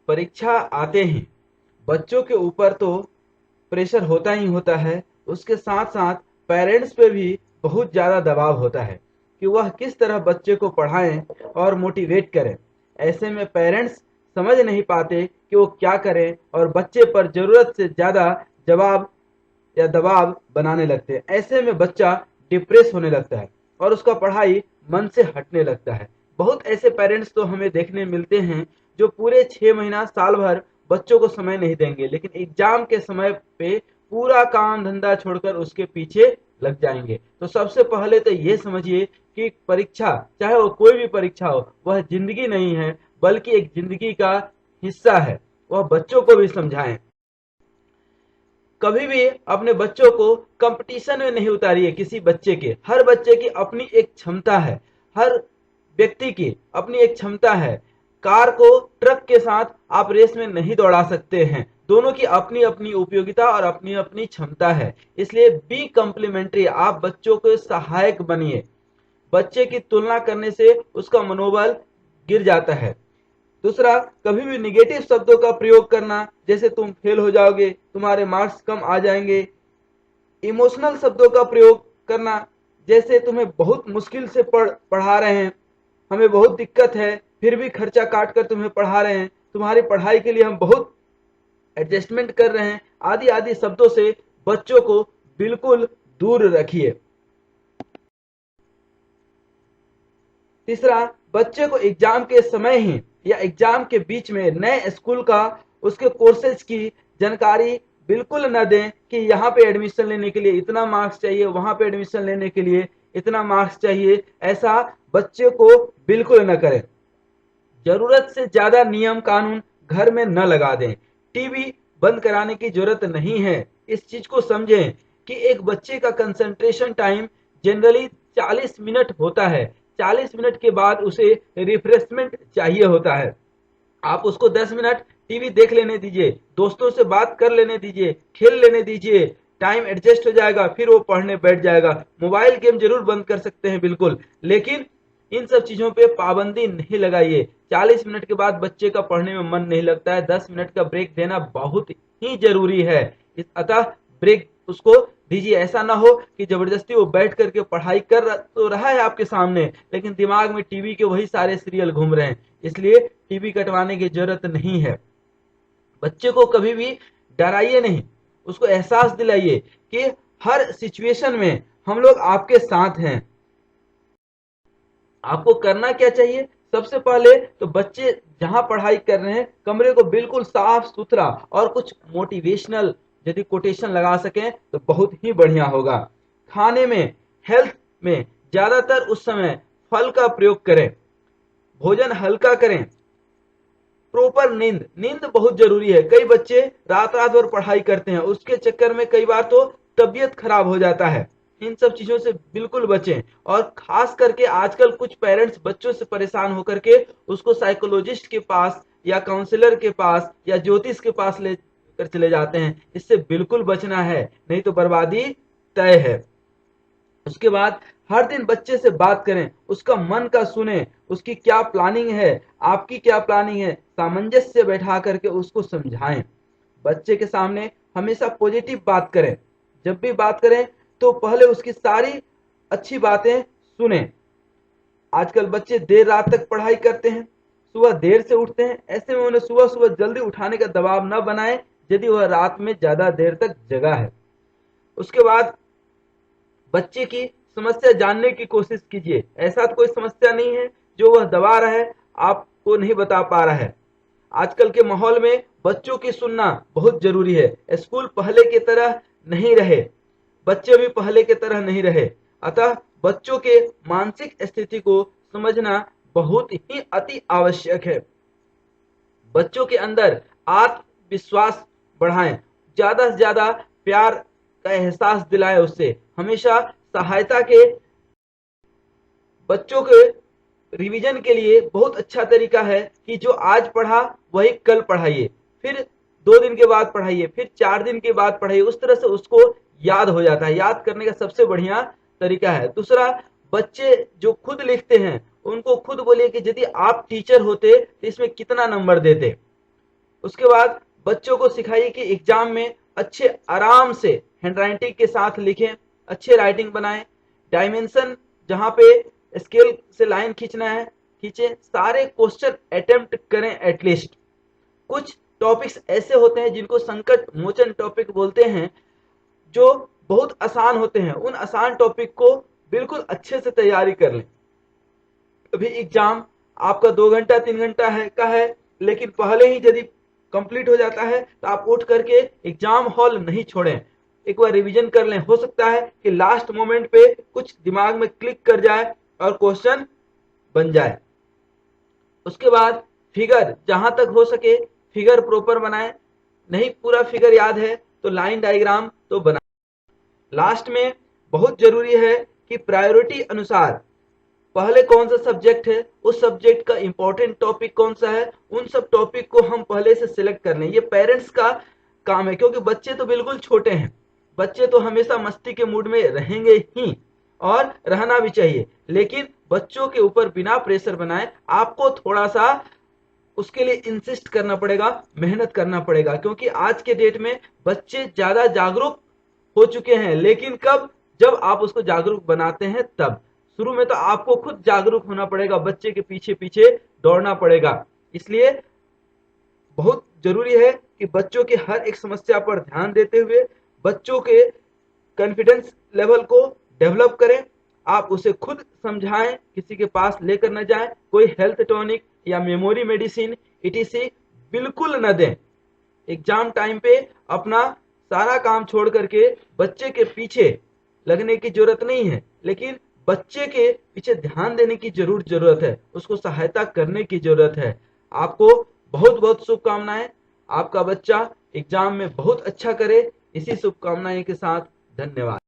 परीक्षा आते ही बच्चों के ऊपर तो प्रेशर होता ही होता है, उसके साथ साथ पेरेंट्स पे भी बहुत ज़्यादा दबाव होता है कि वह किस तरह बच्चे को पढ़ाएं और मोटिवेट करें। ऐसे में पेरेंट्स समझ नहीं पाते कि वो क्या करें और बच्चे पर ज़रूरत से ज़्यादा जवाब या दबाव बनाने लगते हैं। ऐसे में बच्चा डिप्रेस होने लगता है और उसका पढ़ाई मन से हटने लगता है। बहुत ऐसे पेरेंट्स तो हमें देखने मिलते हैं जो पूरे 6 महीना साल भर बच्चों को समय नहीं देंगे, लेकिन एग्जाम के समय पे पूरा काम धंधा छोड़कर उसके पीछे लग जाएंगे। तो सबसे पहले तो ये समझिए कि परीक्षा, चाहे वो कोई भी परीक्षा हो, वह जिंदगी नहीं है बल्कि एक जिंदगी का हिस्सा है। वह बच्चों को भी समझाएं। कभी भी अपने बच्चों को कंपटीशन में नहीं उतारिए। किसी बच्चे के, हर बच्चे की अपनी एक क्षमता है, हर व्यक्ति की अपनी एक क्षमता है। कार को ट्रक के साथ आप रेस में नहीं दौड़ा सकते हैं। दोनों की अपनी अपनी उपयोगिता और अपनी अपनी क्षमता है। इसलिए बी कम्प्लीमेंट्री, आप बच्चों के सहायक बनिए। बच्चे की तुलना करने से उसका मनोबल गिर जाता है। दूसरा, कभी भी निगेटिव शब्दों का प्रयोग करना, जैसे तुम फेल हो जाओगे, तुम्हारे मार्क्स कम आ जाएंगे। इमोशनल शब्दों का प्रयोग करना, जैसे तुम्हें बहुत मुश्किल से पढ़ा रहे हैं, हमें बहुत दिक्कत है, फिर भी खर्चा काट कर तुम्हें पढ़ा रहे हैं, तुम्हारी पढ़ाई के लिए हम बहुत एडजस्टमेंट कर रहे हैं, आदि आदि शब्दों से बच्चों को बिल्कुल दूर रखिए। तीसरा, बच्चे को एग्जाम के समय ही या एग्जाम के बीच में नए स्कूल का, उसके कोर्सेज की जानकारी बिल्कुल न दें कि यहाँ पे एडमिशन लेने के लिए इतना मार्क्स चाहिए, वहां पे एडमिशन लेने के लिए इतना मार्क्स चाहिए। ऐसा बच्चे को बिल्कुल न करें। जरूरत से ज्यादा नियम कानून घर में न लगा दें। टीवी बंद कराने की जरूरत नहीं है। इस चीज को समझें कि एक बच्चे का कंसंट्रेशन टाइम जनरली 40 मिनट होता है। 40 मिनट के बाद उसे रिफ्रेशमेंट चाहिए होता है। आप उसको 10 मिनट टीवी देख लेने दीजिए, दोस्तों से बात कर लेने दीजिए, खेल लेने दीजिए, टाइम एडजस्ट हो जाएगा, फिर वो पढ़ने बैठ जाएगा। मोबाइल गेम जरूर बंद कर सकते हैं बिल्कुल, लेकिन इन सब चीजों पे पाबंदी नहीं लगाइए। 40 मिनट के बाद बच्चे का पढ़ने में मन नहीं लगता है, 10 मिनट का ब्रेक देना बहुत ही जरूरी है। अतः ब्रेक उसको दीजिए। ऐसा ना हो कि जबरदस्ती वो बैठ करके पढ़ाई कर तो रहा है आपके सामने, लेकिन दिमाग में टीवी के वही सारे सीरियल घूम रहे हैं। इसलिए टीवी कटवाने की जरूरत नहीं है। बच्चे को कभी भी डराइए नहीं, उसको एहसास दिलाइए कि हर सिचुएशन में हम लोग आपके साथ हैं। आपको करना क्या चाहिए? सबसे पहले तो बच्चे जहां पढ़ाई कर रहे हैं, कमरे को बिल्कुल साफ सुथरा और कुछ मोटिवेशनल यदि कोटेशन लगा सकें तो बहुत ही बढ़िया होगा। खाने में, हेल्थ में ज्यादातर उस समय फल का प्रयोग करें। भोजन हल्का करें। प्रॉपर नींद, नींद बहुत जरूरी है। कई बच्चे रात रात भर पढ़ाई करते हैं, उसके चक्कर में कई बार तो तबीयत खराब हो जाता है। इन सब चीजों से बिल्कुल बचें। और खास करके आजकल कुछ पेरेंट्स बच्चों से परेशान होकर के उसको साइकोलॉजिस्ट के पास या काउंसलर के पास या ज्योतिष के पास ले कर चले जाते हैं। इससे बिल्कुल बचना है, नहीं तो बर्बादी तय है। उसके बाद हर दिन बच्चे से बात करें, उसका मन का सुने, उसकी क्या प्लानिंग है, आपकी क्या प्लानिंग है, सामंजस्य से बैठा करके उसको समझाएं। बच्चे के सामने हमेशा पॉजिटिव बात करें। जब भी बात करें तो पहले उसकी सारी अच्छी बातें सुने। आजकल बच्चे देर रात तक पढ़ाई करते हैं, सुबह देर से उठते हैं। ऐसे में उन्हें सुबह सुबह जल्दी उठाने का दबाव न बनाएं यदि वह रात में ज्यादा देर तक जगा है। उसके बाद बच्चे की समस्या जानने की कोशिश कीजिए। ऐसा तो कोई समस्या नहीं है जो वह दबा रहा है, आपको नहीं बता पा रहा है। आजकल के माहौल में बच्चों की सुनना बहुत जरूरी है। स्कूल पहले की तरह नहीं रहे, बच्चे भी पहले की तरह नहीं रहे। अतः बच्चों के मानसिक स्थिति को समझना बहुत ही अति आवश्यक है। बच्चों के अंदर आत्मविश्वास बढ़ाएं, ज्यादा से ज्यादा प्यार का एहसास दिलाएं। उससे हमेशा सहायता के, बच्चों के रिवीजन के लिए बहुत अच्छा तरीका है कि जो आज पढ़ा वही कल पढ़ाइए, फिर 2 दिन के बाद पढ़ाइए, फिर 4 दिन के बाद पढ़ाइए। उस तरह से उसको याद हो जाता है। याद करने का सबसे बढ़िया तरीका है। दूसरा, बच्चे जो खुद लिखते हैं उनको खुद बोलिए कि यदि आप टीचर होते तो इसमें कितना नंबर देते। उसके बाद बच्चों को सिखाइए कि एग्जाम में अच्छे आराम से हैंडराइटिंग के साथ लिखें, अच्छे राइटिंग बनाएं, डायमेंशन जहां पे स्केल से लाइन खींचना है खींचे, सारे क्वेश्चन अटेम्प्ट करें एटलीस्ट। कुछ टॉपिक्स ऐसे होते हैं जिनको संकट मोचन टॉपिक बोलते हैं, जो बहुत आसान होते हैं, उन आसान टॉपिक को बिल्कुल अच्छे से तैयारी कर लें। अभी एग्जाम आपका 2 घंटा 3 घंटा है, लेकिन पहले ही यदि कंप्लीट हो जाता है तो आप उठ करके एग्जाम हॉल नहीं छोड़ें, एक बार रिवीजन कर लें। हो सकता है कि लास्ट मोमेंट पे कुछ दिमाग में क्लिक कर जाए और क्वेश्चन बन जाए। उसके बाद फिगर जहां तक हो सके फिगर प्रॉपर बनाएं, नहीं पूरा फिगर याद है तो लाइन डायग्राम तो बना। लास्ट में बहुत जरूरी है कि प्रायोरिटी अनुसार पहले कौन सा सब्जेक्ट है, उस सब्जेक्ट का इंपॉर्टेंट टॉपिक कौन सा है, उन सब टॉपिक को हम पहले से सिलेक्ट कर लें। ये पेरेंट्स का काम है, क्योंकि बच्चे तो बिल्कुल छोटे हैं, बच्चे तो हमेशा मस्ती के मूड में रहेंगे ही और रहना भी चाहिए, लेकिन बच्चों के ऊपर बिना प्रेशर बनाए आपको थोड़ा सा उसके लिए इंसिस्ट करना पड़ेगा, मेहनत करना पड़ेगा। क्योंकि आज के डेट में बच्चे ज्यादा जागरूक हो चुके हैं, लेकिन कब, जब आप उसको जागरूक बनाते हैं तब। शुरू में तो आपको खुद जागरूक होना पड़ेगा, बच्चे के पीछे पीछे दौड़ना पड़ेगा। इसलिए बहुत जरूरी है कि बच्चों की हर एक समस्या पर ध्यान देते हुए बच्चों के कॉन्फिडेंस लेवल को डेवलप करें। आप उसे खुद समझाएं, किसी के पास लेकर न जाएं, कोई हेल्थ टॉनिक या मेमोरी मेडिसिन ईटीसी बिल्कुल न दें। एग्जाम टाइम पे अपना सारा काम छोड़ करके बच्चे के पीछे लगने की जरूरत नहीं है, लेकिन बच्चे के पीछे ध्यान देने की जरूरत है, उसको सहायता करने की जरूरत है। आपको बहुत बहुत शुभकामनाएं, आपका बच्चा एग्जाम में बहुत अच्छा करे, इसी शुभकामनाएं के साथ धन्यवाद।